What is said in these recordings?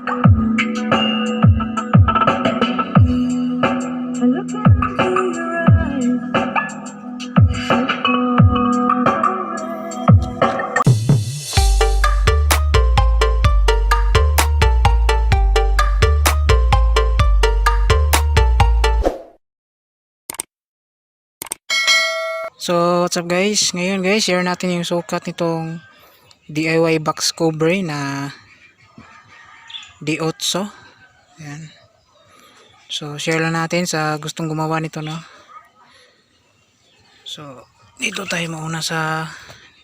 So what's up guys, ngayon guys share natin yung sukat nitong DIY box cover na D8. Ayan. So share lang natin sa gustong gumawa nito, no. So dito tayo mauna sa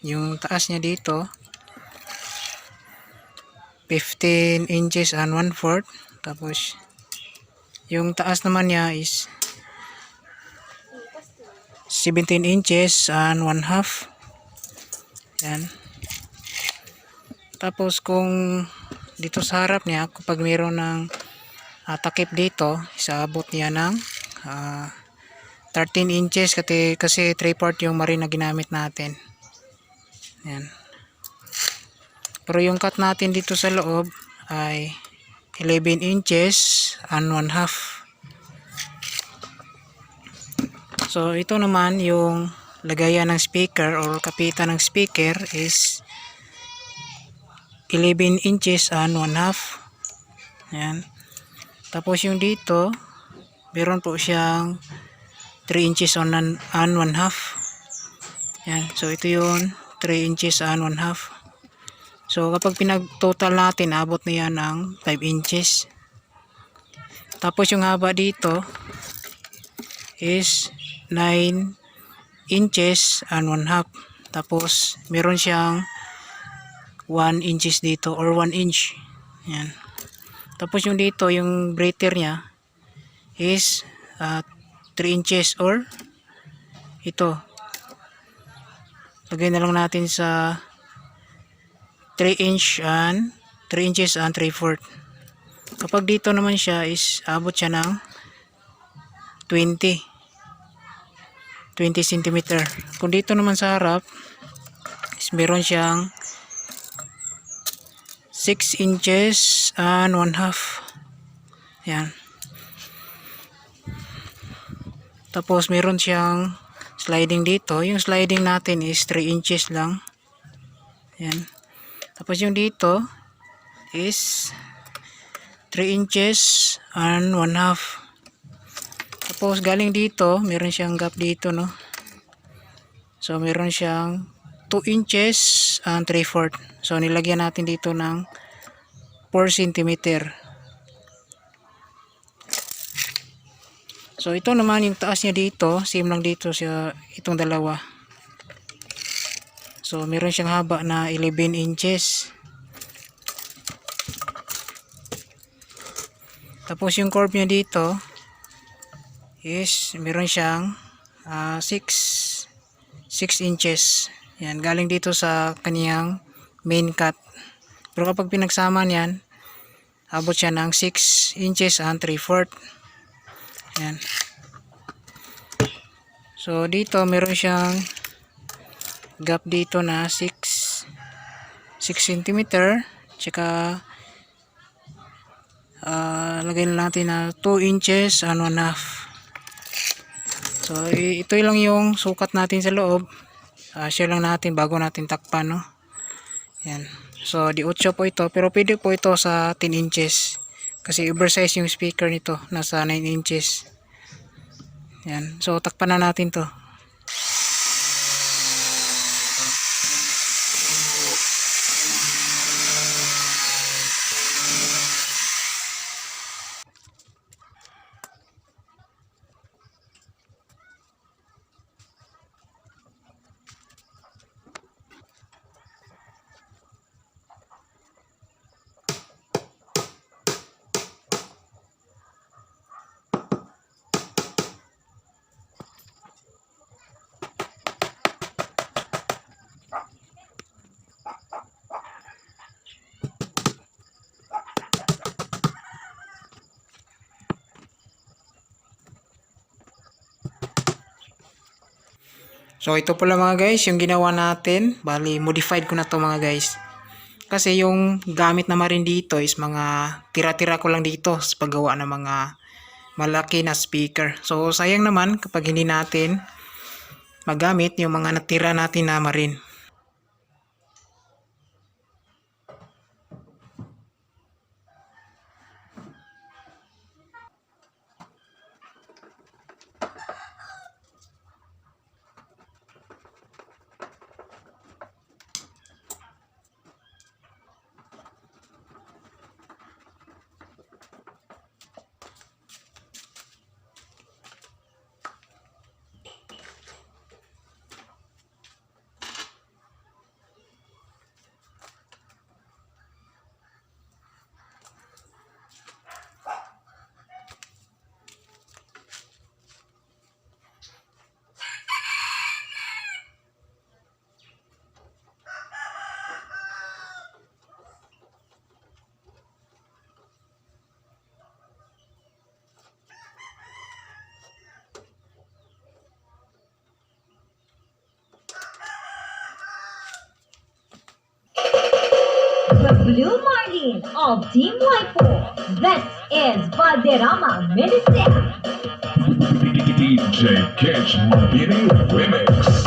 yung taas niya dito, 15 inches and 1/4. Tapos yung taas naman niya is 17 inches and 1/2. Yan. Tapos kung dito sa harap niya, kapag mayroon ng takip dito, isaabot niya ng 13 inches kasi 3/4 yung marin na ginamit natin. Yan. Pero yung cut natin dito sa loob ay 11 inches and 1/2. So ito naman yung lagayan ng speaker or kapitan ng speaker is 11 inches and 1/2. Yan. Tapos yung dito meron po siyang 3 inches and 1/2. Yan. So ito yung 3 inches and 1/2. So kapag pinag-total natin, abot na yan ng 5 inches. Tapos yung haba dito is 9 inches and 1/2. Tapos meron siyang 1 inches dito or 1 inch. Yan. Tapos yung dito, yung breather niya is 3 inches or ito. Lagay na lang natin sa 3 inches and 3/4. Kapag dito naman siya is abot siya ng 20 cm. Kung dito naman sa harap is meron siyang 6 inches and 1/2. Yan. Tapos meron siyang sliding dito. Yung sliding natin is 3 inches lang. Yan. Tapos yung dito is 3 inches and 1/2. Tapos galing dito, meron siyang gap dito, no. So meron siyang 2 inches and 3/4. So nilagyan natin dito ng 4 cm. So ito naman yung taas niya dito, same lang dito sa itong dalawa. So meron siyang haba na 11 inches. Tapos yung curve niya dito is meron siyang 6 inches. Yan, galing dito sa kaniyang main cut. Pero kapag pinagsama niyan, abot siya ng 6 inches and 3/4. Yan. So dito meron siyang gap dito na 6 cm. Tsaka lagay na natin na 2 inches and 1/2. So ito lang yung sukat natin sa loob. Share lang natin bago natin takpan, no. Yan. So D8 po ito, pero pwede po ito sa 10 inches. Kasi oversize yung speaker nito, nasa 9 inches. Yan. So takpan na natin to. So ito pala mga guys yung ginawa natin. Bali modified ko na to mga guys. Kasi yung gamit naman rin dito is mga tira-tira ko lang dito sa paggawa ng mga malaki na speaker. So sayang naman kapag hindi natin magamit yung mga natira natin na marin. The Blue Marlin of Team Waipo. This is Valderrama Medicine. DJ Catch Mabini Remix.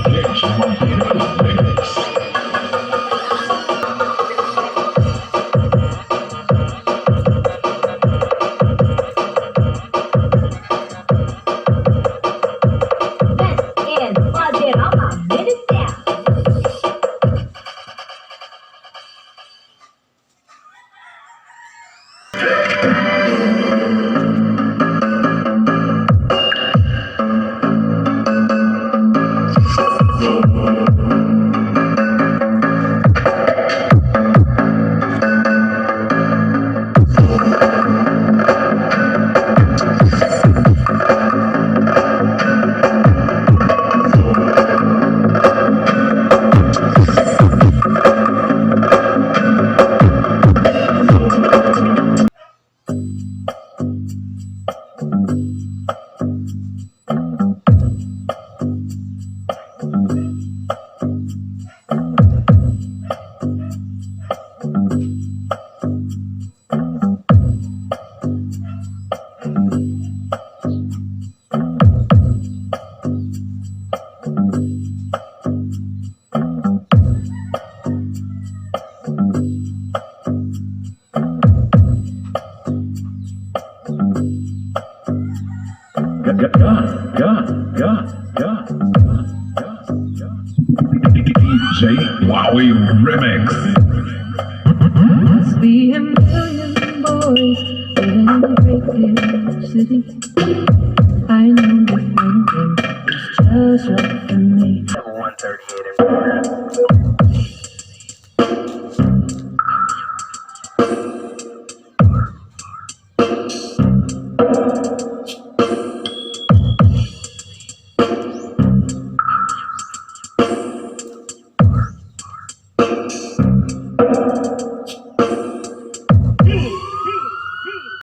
Catch Mabini Remix. This is Valderrama Medicine. DJ Wowie Remix. Must be a million boys living in a great big city. I know that one of them is just right for me. 138.